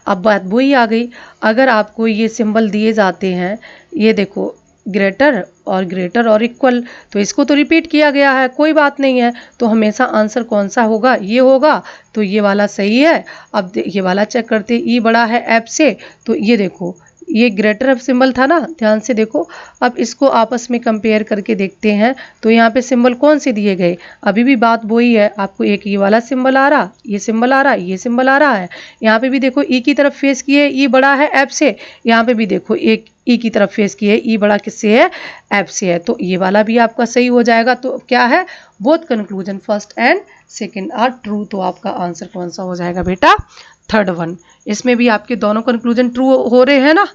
अब बात वही आ गई, अगर आपको ये सिंबल दिए जाते हैं, ये देखो ग्रेटर और इक्वल, तो इसको तो रिपीट किया गया है, कोई बात नहीं है, तो हमेशा आंसर कौन सा होगा, ये होगा, तो ये वाला सही है। अब ये वाला चेक करते, ई बड़ा है एफ से, तो ये देखो ये ग्रेटर सिंबल था ना, ध्यान से देखो। अब इसको आपस में कंपेयर करके देखते हैं, तो यहाँ पे सिंबल कौन से दिए गए, अभी भी बात वही है, आपको एक ये वाला सिंबल आ रहा, ये सिंबल आ रहा, ये सिंबल आ रहा है। यहाँ पे भी देखो ई की तरफ फेस किए, ई बड़ा है एफ से, यहाँ पे भी देखो एक ई की तरफ फेस किए, ई बड़ा किससे है, एफ से है, तो ये वाला भी आपका सही हो जाएगा। तो क्या है, both conclusion first and second are true, तो आपका आंसर कौन सा हो जाएगा बेटा, थर्ड वन। इसमें भी आपके दोनों कंक्लूजन ट्रू हो रहे हैं ना,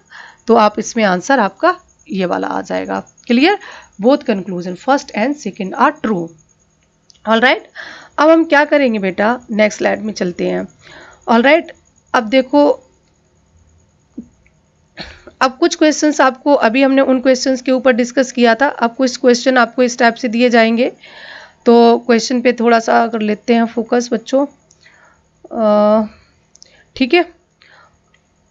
तो आप इसमें आंसर आपका ये वाला आ जाएगा। Clear, both conclusion first and second are true. Alright, अब हम क्या करेंगे बेटा, नेक्स्ट स्लाइड में चलते हैं। ऑलराइट, अब देखो, अब कुछ क्वेश्चंस आपको, अभी हमने उन क्वेश्चंस के ऊपर डिस्कस किया था, अब कुछ क्वेश्चन आपको इस टाइप से दिए जाएंगे, तो क्वेश्चन पे थोड़ा सा कर लेते हैं फोकस बच्चों। ठीक है,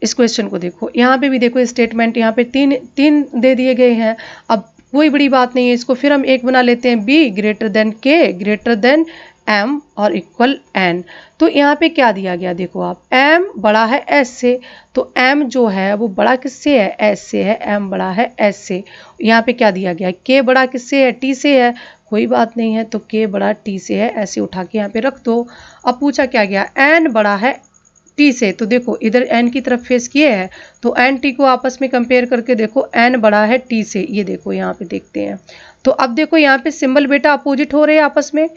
इस क्वेश्चन को देखो, यहाँ पे भी देखो स्टेटमेंट, यहाँ पे तीन दे दिए गए हैं। अब कोई बड़ी बात नहीं है, इसको फिर हम एक बना लेते हैं, बी ग्रेटर देन के ग्रेटर देन एम और इक्वल एन। तो यहाँ पे क्या दिया गया, देखो आप, एम बड़ा है एस से, तो एम जो है वो बड़ा किससे है, एस से है, एम बड़ा है एस से। यहाँ पे क्या दिया गया, के बड़ा किससे है, टी से है, कोई बात नहीं है, तो के बड़ा टी से है, ऐसे उठा के यहाँ पे रख दो। अब पूछा क्या गया, एन बड़ा है टी से, तो देखो इधर एन की तरफ फेस किए हैं, तो एन टी को आपस में कंपेयर करके देखो, एन बड़ा है टी से, ये देखो यहाँ पे देखते हैं। तो अब देखो यहाँ पे सिंबल बेटा अपोजिट हो रहे हैं आपस में।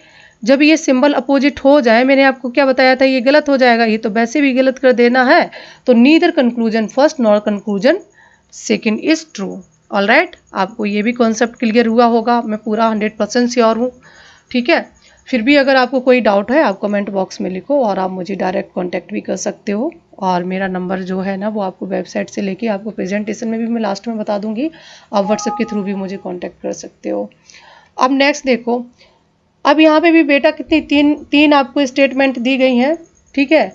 जब ये सिंबल अपोजिट हो जाए, मैंने आपको क्या बताया था, ये गलत हो जाएगा, ये तो वैसे भी गलत कर देना है, तो neither conclusion first nor conclusion second is true. Alright, आपको ये भी कॉन्सेप्ट क्लियर हुआ होगा, मैं पूरा 100% श्योर हूँ। ठीक है, फिर भी अगर आपको कोई डाउट है आप कमेंट बॉक्स में लिखो, और आप मुझे डायरेक्ट कांटेक्ट भी कर सकते हो, और मेरा नंबर जो है ना वो आपको वेबसाइट से लेके आपको प्रेजेंटेशन में भी मैं लास्ट में बता दूंगी, आप व्हाट्सएप के थ्रू भी मुझे कांटेक्ट कर सकते हो। अब नेक्स्ट देखो, अब यहाँ पे भी बेटा कितनी तीन आपको स्टेटमेंट दी गई हैं, ठीक है,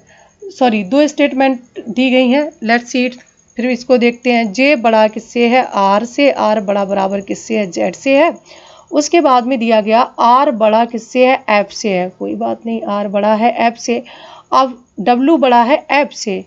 सॉरी 2 स्टेटमेंट दी गई हैं। लेट्स सी इट, फिर इसको देखते हैं। जे बड़ा किससे है, आर से, आर बड़ा बराबर किससे है, जेड से है। उसके बाद में दिया गया आर बड़ा किससे है, एफ से है, कोई बात नहीं, आर बड़ा है एफ से। अब डब्लू बड़ा है एफ से,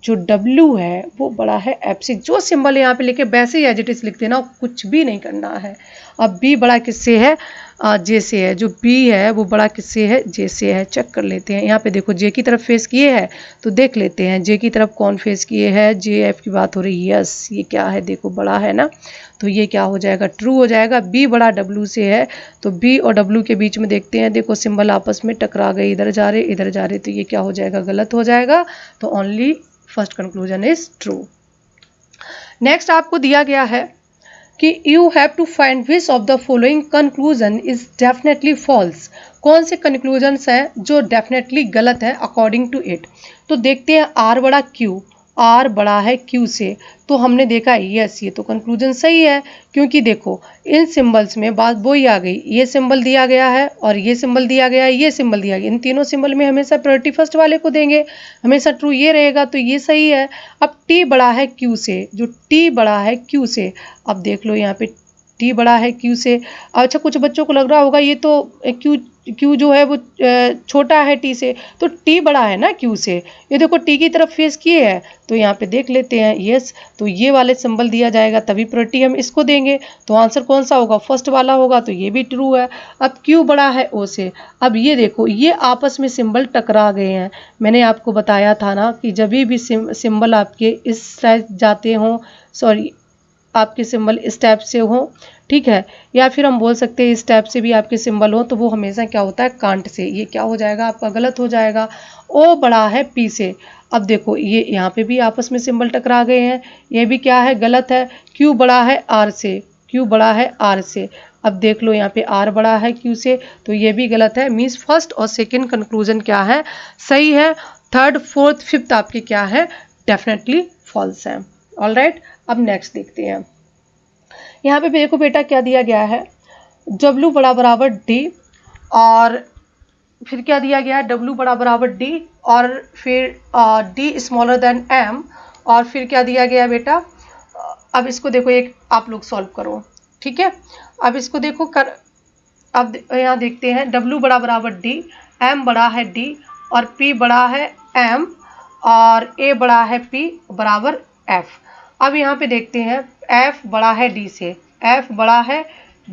जो W है वो बड़ा है F से। जो सिंबल यहाँ पे लेके वैसे ही एज इट इज लिख देना, कुछ भी नहीं करना है। अब B बड़ा किससे है? J से है। जो B है वो बड़ा किससे है? J से है। चेक कर लेते हैं। यहाँ पे देखो J की तरफ फेस किए है, तो देख लेते हैं J की तरफ कौन फेस किए है। J F की बात हो रही है। यस, ये क्या है? देखो बड़ा है ना, तो ये क्या हो जाएगा? ट्रू हो जाएगा। B बड़ा W से है, तो B और W के बीच में देखते हैं, देखो सिंबल आपस में टकरा गए, इधर जा रहे इधर जा रहे, तो ये क्या हो जाएगा? गलत हो जाएगा। तो only first conclusion is true. Next आपको दिया गया है कि you have to find which of the following conclusion is definitely false. कौन से कंक्लूजन्स हैं जो डेफिनेटली गलत है अकॉर्डिंग टू इट। तो देखते हैं आर बड़ा क्यू, आर बड़ा है क्यू से, तो हमने देखा यस ये तो कंक्लूजन सही है, क्योंकि देखो इन सिंबल्स में बात वही आ गई, ये सिंबल दिया गया है और ये सिंबल दिया गया है, ये सिंबल दिया गया, इन तीनों सिंबल में हमेशा प्रायोरिटी फर्स्ट वाले को देंगे, हमेशा ट्रू ये रहेगा, तो ये सही है। अब टी बड़ा है क्यू से, जो टी बड़ा है क्यू से, अब देख लो यहाँ पे टी बड़ा है क्यू से। अच्छा कुछ बच्चों को लग रहा होगा ये तो क्यू जो है वो छोटा है टी से, तो टी बड़ा है ना क्यू से। ये देखो टी की तरफ फेस किए है, तो यहाँ पे देख लेते हैं यस, तो ये वाले सिंबल दिया जाएगा तभी प्रायोरिटी हम इसको देंगे। तो आंसर कौन सा होगा? फर्स्ट वाला होगा, तो ये भी ट्रू है। अब क्यू बड़ा है ओ से। अब ये देखो ये आपस में सिंबल टकरा गए हैं। मैंने आपको बताया था ना कि जब भी सिंबल आपके इस साइड जाते हों, सॉरी आपके सिंबल इस टाइप से हो, ठीक है, या फिर हम बोल सकते हैं इस टाइप से भी आपके सिंबल हो, तो वो हमेशा क्या होता है? Can't say. ये क्या हो जाएगा आपका? गलत हो जाएगा। ओ बड़ा है पी से। अब देखो ये यहाँ पे भी आपस में सिंबल टकरा गए हैं, ये भी क्या है? गलत है। क्यू बड़ा है आर से, क्यू बड़ा है आर से। अब देख लो यहाँ पे आर बड़ा है क्यू से, तो ये भी गलत है। मीन्स फर्स्ट और सेकेंड कंक्लूजन क्या है? सही है। थर्ड फोर्थ फिफ्थ आपके क्या है? डेफिनेटली फॉल्स है। ऑलराइट, अब नेक्स्ट देखते हैं। यहाँ पे देखो बेटा क्या दिया गया है, W बड़ा बराबर D, और फिर क्या दिया गया है? W बड़ा बराबर D, और फिर D स्मॉलर देन M, और फिर क्या दिया गया है बेटा? अब इसको देखो, एक आप लोग सॉल्व करो, ठीक है। अब इसको देखो अब यहाँ देखते हैं W बड़ा बराबर D, M बड़ा है D, और P बड़ा है M, और A बड़ा है P बराबर F। अब यहाँ पे देखते हैं F बड़ा है D से, F बड़ा है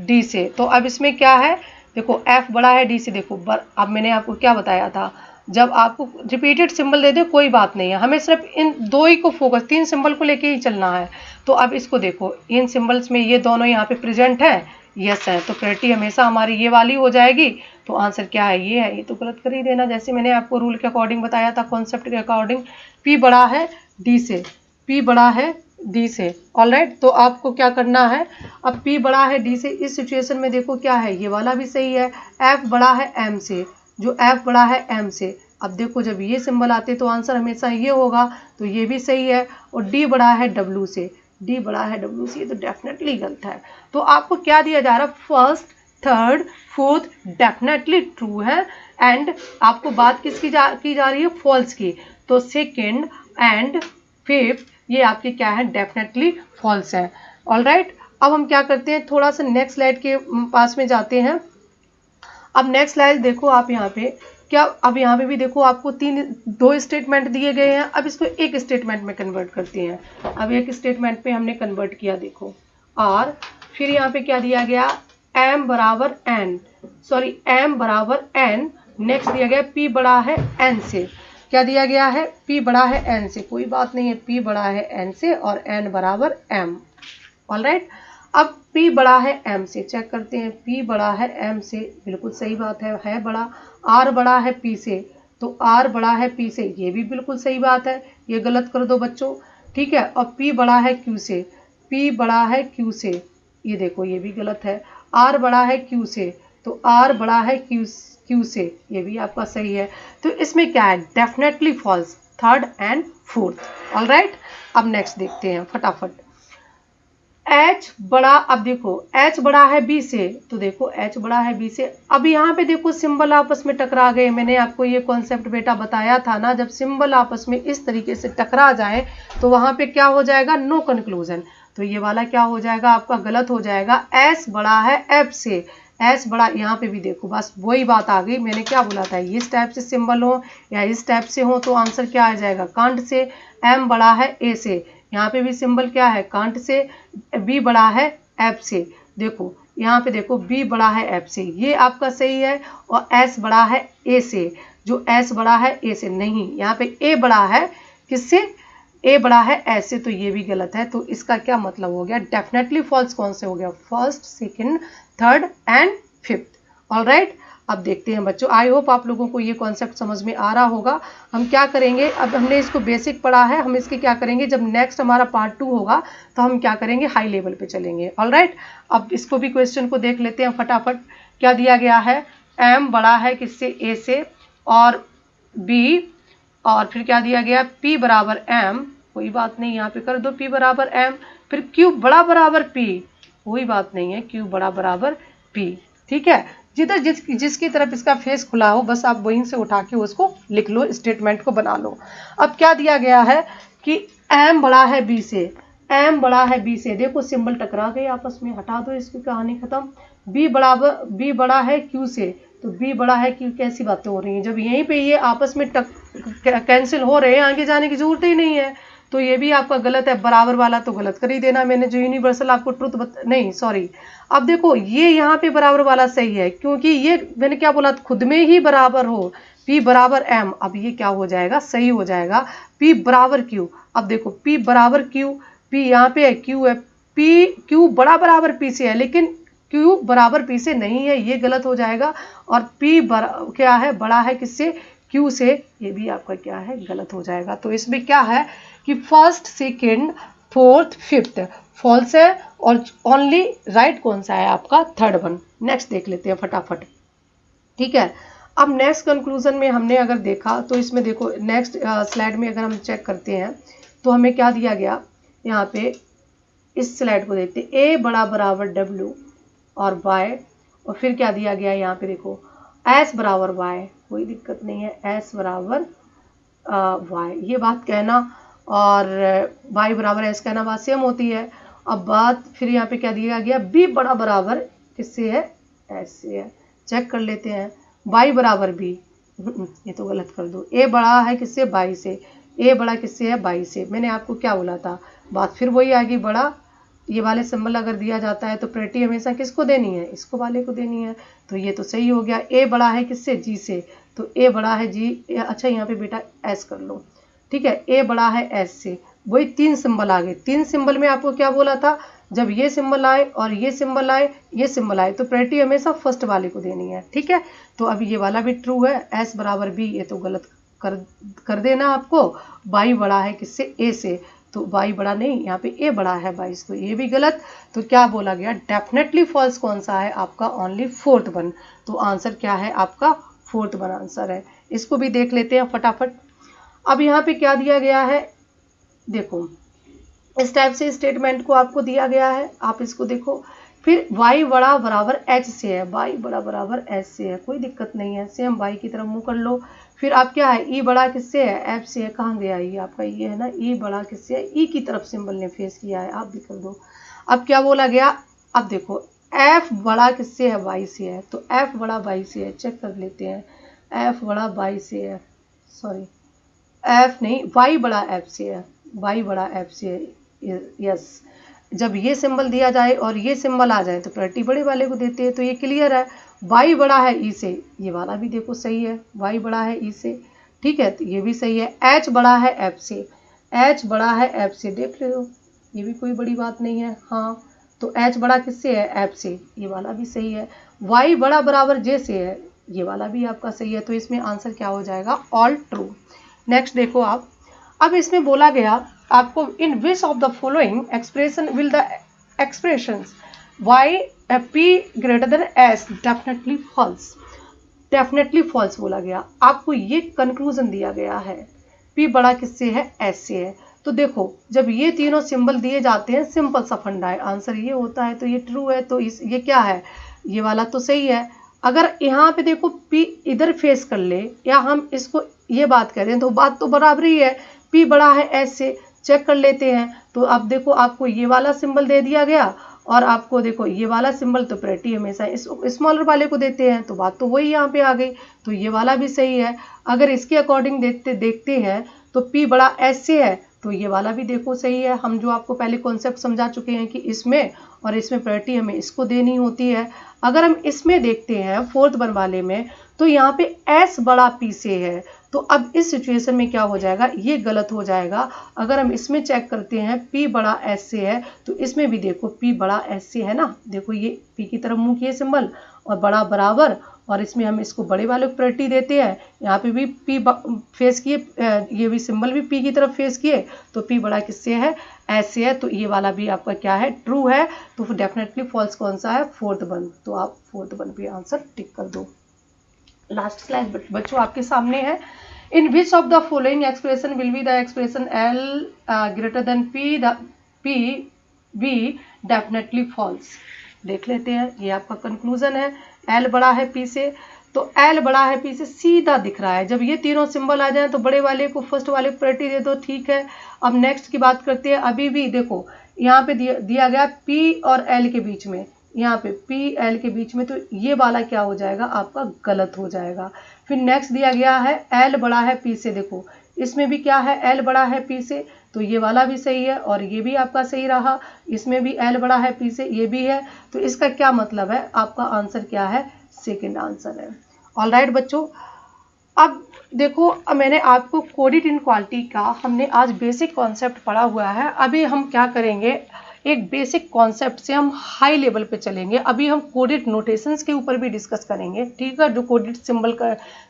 D से, तो अब इसमें क्या है? देखो F बड़ा है D से। देखो अब मैंने आपको क्या बताया था, जब आपको रिपीटेड सिंबल दे दे कोई बात नहीं है, हमें सिर्फ इन दो ही को फोकस, तीन सिंबल को लेके ही चलना है। तो अब इसको देखो, इन सिंबल्स में ये दोनों यहाँ पे प्रेजेंट है, यस है, तो प्रायोरिटी हमेशा हमारी ये वाली हो जाएगी। तो आंसर क्या है? ये है। ये तो गलत कर ही देना, जैसे मैंने आपको रूल के अकॉर्डिंग बताया था, कॉन्सेप्ट के अकॉर्डिंग। P बड़ा है D से, P बड़ा है D से। ऑलराइट, तो आपको क्या करना है? अब P बड़ा है D से, इस सिचुएशन में देखो क्या है? ये वाला भी सही है। F बड़ा है M से, जो F बड़ा है M से। अब देखो जब ये सिंबल आते तो आंसर हमेशा ये होगा, तो ये भी सही है। और D बड़ा है W से, D बड़ा है W से, ये तो डेफिनेटली गलत है। तो आपको क्या दिया जा रहा है? First, third, fourth definitely true है, एंड आपको बात किसकी की जा रही है? फॉल्स की। तो सेकेंड एंड फिफ्थ ये आपके क्या है? डेफिनेटली फॉल्स है। ऑलराइट, अब हम क्या करते हैं, थोड़ा सा नेक्स्ट स्लाइड के पास में जाते हैं। अब नेक्स्ट स्लाइड देखो आप यहाँ पे क्या, अब यहाँ पे भी देखो आपको दो स्टेटमेंट दिए गए हैं। अब इसको एक स्टेटमेंट में कन्वर्ट करते हैं। अब एक स्टेटमेंट पे हमने कन्वर्ट किया, देखो, और फिर यहाँ पे क्या दिया गया? M बराबर N, सॉरी M बराबर N। नेक्स्ट दिया गया P बड़ा है N से। क्या दिया गया है? P बड़ा है N से, कोई बात नहीं है, P बड़ा है N से और N बराबर M। ऑलराइट, अब P बड़ा है M से, चेक करते हैं। P बड़ा है M से, बिल्कुल सही बात है बड़ा। R बड़ा है P से, तो R बड़ा है P से, ये भी बिल्कुल सही बात है, ये गलत कर दो बच्चों, ठीक है। और P बड़ा है Q से, P बड़ा है Q से, ये देखो ये भी गलत है। R बड़ा है Q से, तो R बड़ा है Q से, ये भी आपका सही है। तो इसमें क्या है? Definitely false, third and fourth. Alright, अब नेक्स्ट देखते हैं फटाफट। H बड़ा, अब देखो H बड़ा है B से, तो देखो H बड़ा है B से। अब यहाँ पे देखो सिंबल आपस में टकरा गए। मैंने आपको ये कॉन्सेप्ट बेटा बताया था ना, जब सिंबल आपस में इस तरीके से टकरा जाए तो वहाँ पे क्या हो जाएगा? No conclusion. तो ये वाला क्या हो जाएगा? आपका गलत हो जाएगा। S बड़ा है F से, एस बड़ा, यहाँ पे भी देखो बस वही बात आ गई, मैंने क्या बोला था, इस टाइप से सिंबल हो या इस टाइप से हो तो आंसर क्या आ जाएगा, कांट से। एम बड़ा है ए से, यहाँ पे भी सिंबल क्या है, कांट से। बी बड़ा है एफ से, देखो यहाँ पे देखो बी बड़ा है एफ से, ये आपका सही है। और एस बड़ा है ए से, जो एस बड़ा है ए से नहीं, यहाँ पे ए बड़ा है किससे, ए बड़ा है एस से, तो ये भी गलत है। तो इसका क्या मतलब हो गया, डेफिनेटली फॉल्स कौन से हो गया, first, second, third and fifth. Alright, अब देखते हैं बच्चों, आई होप आप लोगों को ये कॉन्सेप्ट समझ में आ रहा होगा। हम क्या करेंगे, अब हमने इसको बेसिक पढ़ा है, हम इसके क्या करेंगे, जब नेक्स्ट हमारा पार्ट 2 होगा तो हम क्या करेंगे, हाई लेवल पे चलेंगे। ऑलराइट, अब इसको भी क्वेश्चन को देख लेते हैं फटाफट। क्या दिया गया है, एम बड़ा है किससे, ए से, और बी, और फिर क्या दिया गया, P बराबर M, कोई बात नहीं, यहाँ पे कर दो P बराबर M, फिर Q बड़ा बराबर P, कोई बात नहीं है, Q बड़ा बराबर P, ठीक है। जिधर जिसकी तरफ इसका फेस खुला हो बस आप वहीं से उठा के उसको लिख लो, स्टेटमेंट को बना लो। अब क्या दिया गया है कि M बड़ा है B से, M बड़ा है B से, देखो सिंबल टकरा गए आपस में, हटा दो, इसकी कहानी खत्म। B बड़ा है Q से, तो B बड़ा है Q, कैसी बातें हो रही हैं, जब यहीं पे ये आपस में कैंसिल हो रहे हैं, आगे जाने की जरूरत ही नहीं है, तो ये भी आपका गलत है। बराबर वाला तो गलत कर ही देना, मैंने जो यूनिवर्सल आपको ट्रुथ नहीं सॉरी, अब देखो ये यहाँ पे बराबर वाला सही है, क्योंकि ये मैंने क्या बोला, खुद में ही बराबर हो, P बराबर M, अब ये क्या हो जाएगा, सही हो जाएगा, P बराबर Q। अब देखो P बराबर Q, P यहाँ पे है, Q है, Q बड़ा बराबर P से है, लेकिन Q बराबर P से नहीं है, ये गलत हो जाएगा। और P क्या है, बड़ा है किससे, Q से, ये भी आपका क्या है, गलत हो जाएगा। तो इसमें क्या है कि first, second, fourth, fifth false है, और ओनली राइट कौन सा है आपका, थर्ड वन। नेक्स्ट देख लेते हैं फटाफट, ठीक है। अब नेक्स्ट कंक्लूजन में हमने अगर देखा तो इसमें देखो नेक्स्ट स्लाइड में अगर हम चेक करते हैं तो हमें क्या दिया गया, यहाँ पे इस स्लाइड को देखते, ए बड़ा बराबर W और Y, और फिर क्या दिया गया यहाँ पे देखो S बराबर Y, कोई दिक्कत नहीं है, S बराबर Y, ये बात कहना और Y बराबर S कहना बात सेम होती है। अब बात फिर यहाँ पे क्या दिया गया, B बड़ा बराबर किससे है, S से है, चेक कर लेते हैं, Y बराबर B, ये तो गलत कर दो, A बड़ा है किससे, Y से, A बड़ा किससे है, Y से। मैंने आपको क्या बोला था, बात फिर वही आएगी, बड़ा ये वाले सिंबल अगर दिया जाता है तो प्रायोरिटी हमेशा किसको देनी है, इसको वाले को देनी है, तो ये तो सही हो गया। A बड़ा है किससे, G से, तो A बड़ा है G, अच्छा यहाँ पे बेटा S कर लो, ठीक है, A बड़ा है S से, वही 3 सिंबल आ गए। 3 सिंबल में आपको क्या बोला था, जब ये सिंबल आए और ये सिंबल आए, ये सिंबल आए, तो प्रायोरिटी हमेशा फर्स्ट वाले को देनी है, ठीक है। तो अभी ये वाला भी ट्रू है, S बराबर B, ये तो गलत कर देना आपको। Y बड़ा है किससे, A से, तो Y बड़ा नहीं, यहाँ पे A बड़ा है 22, तो ये भी गलत। तो क्या बोला गया, डेफिनेटली फॉल्स कौन सा है आपका, ओनली फोर्थ वन। तो आंसर क्या है आपका, फोर्थ वन आंसर है। इसको भी देख लेते हैं फटाफट। अब यहाँ पे क्या दिया गया है, देखो इस टाइप से स्टेटमेंट को आपको दिया गया है, आप इसको देखो। फिर y बड़ा बराबर h से है, y बड़ा बराबर h से है, कोई दिक्कत नहीं है, सेम y की तरफ मुंह कर लो। फिर आप क्या है, e बड़ा किससे है, f से है, कहाँ गया ये आपका, ये है ना, e बड़ा किससे है, e की तरफ सिंबल ने फेस किया है, आप भी कर दो। अब क्या बोला गया, अब देखो f बड़ा किससे है, y से है, तो f बड़ा y से है, चेक कर लेते हैं, f बड़ा y से है, सॉरी f नहीं, y बड़ा f से है, y बड़ा f से है, यस। जब ये सिंबल दिया जाए और ये सिंबल आ जाए तो प्रायोरिटी बड़े वाले को देते हैं, तो ये क्लियर है। y बड़ा है e से, ये वाला भी देखो सही है, y बड़ा है e से, ठीक है, तो ये भी सही है। h बड़ा है f से, h बड़ा है f से, देख लो ये भी कोई बड़ी बात नहीं है, हाँ, तो h बड़ा किससे है, f से, ये वाला भी सही है। y बड़ा बराबर j से है, ये वाला भी आपका सही है। तो इसमें आंसर क्या हो जाएगा, ऑल ट्रू। नेक्स्ट देखो आप, अब इसमें बोला गया आपको, in which of the following expression will the expressions y p greater than s definitely false, definitely false बोला गया। आपको ये कंक्लूजन दिया गया है, p बड़ा किससे है, s से है। तो देखो जब ये तीनों सिंबल दिए जाते हैं, सिंपल सा फंडा है, आंसर ये होता है, तो ये ट्रू है, तो ये क्या है, ये वाला तो सही है। अगर यहाँ पे देखो p इधर फेस कर ले, या हम इसको ये बात करें तो बात तो बराबर ही है, p बड़ा है s से, चेक कर लेते हैं। तो अब देखो आपको ये वाला सिंबल दे दिया गया और आपको देखो ये वाला सिंबल तो प्रायोरिटी हमेशा इस स्मॉलर वाले को देते हैं, तो बात तो वही यहाँ पे आ गई। तो ये वाला भी सही है। अगर इसके अकॉर्डिंग देखते हैं तो P बड़ा S से है, तो ये वाला भी देखो सही है। हम जो आपको पहले कॉन्सेप्ट समझा चुके हैं कि इसमें और इसमें प्रायोरिटी हमें इसको देनी होती है। अगर हम इसमें देखते हैं फोर्थ वन वाले में, तो यहाँ पे S बड़ा P से है, तो अब इस सिचुएशन में क्या हो जाएगा, ये गलत हो जाएगा। अगर हम इसमें चेक करते हैं P बड़ा S से है, तो इसमें भी देखो P बड़ा S से है ना, देखो ये P की तरफ मुंह किए सिंबल और बड़ा बराबर, और इसमें हम इसको बड़े वाले को प्रायोरिटी देते हैं। यहाँ पे भी P फेस किए, ये भी सिंबल भी P की तरफ फेस किए, तो P बड़ा किससे है, S से है, तो ये वाला भी आपका क्या है, ट्रू है। तो फिर डेफिनेटली फॉल्स कौन सा है, फोर्थ वन। तो आप फोर्थ वन पे आंसर टिक कर दो। लास्ट स्लाइड बच्चों आपके सामने है। In which of the following expression will be the expression L greater than P be definitely false. देख लेते हैं, ये आपका कंक्लूजन है। L बड़ा है P से, तो L बड़ा है P से सीधा दिख रहा है। जब ये तीनों सिंबल आ जाएं तो बड़े वाले को फर्स्ट वाले को प्रायोरिटी दे दो, ठीक है। अब नेक्स्ट की बात करते हैं। अभी भी देखो यहाँ पे दिया गया P और L के बीच में, यहाँ पे P L के बीच में, तो ये वाला क्या हो जाएगा, आपका गलत हो जाएगा। फिर नेक्स्ट दिया गया है L बड़ा है P से, देखो इसमें भी क्या है, L बड़ा है P से, तो ये वाला भी सही है और ये भी आपका सही रहा। इसमें भी L बड़ा है P से, ये भी है। तो इसका क्या मतलब है, आपका आंसर क्या है, सेकंड आंसर है। ऑलराइट बच्चों, अब देखो मैंने आपको कोडेड इनक्वालिटी का हमने आज बेसिक कॉन्सेप्ट पढ़ा हुआ है। अभी हम क्या करेंगे, एक बेसिक कॉन्सेप्ट से हम हाई लेवल पे चलेंगे। अभी हम कोडेड नोटेशंस के ऊपर भी डिस्कस करेंगे, ठीक है। जो कोडेड सिंबल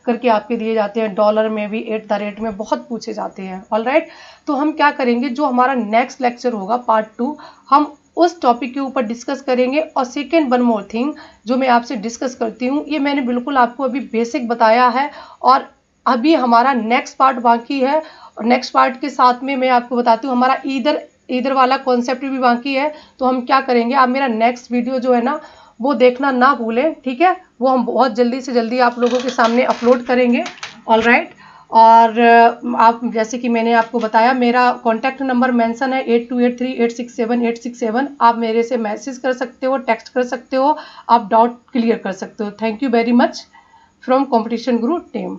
करके आपके दिए जाते हैं, डॉलर में भी, @ में बहुत पूछे जाते हैं। ऑलराइट, तो हम क्या करेंगे, जो हमारा नेक्स्ट लेक्चर होगा पार्ट 2, हम उस टॉपिक के ऊपर डिस्कस करेंगे। और सेकेंड वन मोर थिंग जो मैं आपसे डिस्कस करती हूँ, ये मैंने बिल्कुल आपको अभी बेसिक बताया है और अभी हमारा नेक्स्ट पार्ट बाकी है। और नेक्स्ट पार्ट के साथ में मैं आपको बताती हूँ हमारा ईदर वाला कॉन्सेप्ट भी बाकी है। तो हम क्या करेंगे, आप मेरा नेक्स्ट वीडियो जो है ना वो देखना ना भूलें, ठीक है। वो हम बहुत जल्दी से जल्दी आप लोगों के सामने अपलोड करेंगे। ऑलराइट, और आप जैसे कि मैंने आपको बताया, मेरा कॉन्टैक्ट नंबर मेंशन है 8283867867। आप मेरे से मैसेज कर सकते हो, टेक्स्ट कर सकते हो, आप डाउट क्लियर कर सकते हो। Thank you very much from competition Guru team.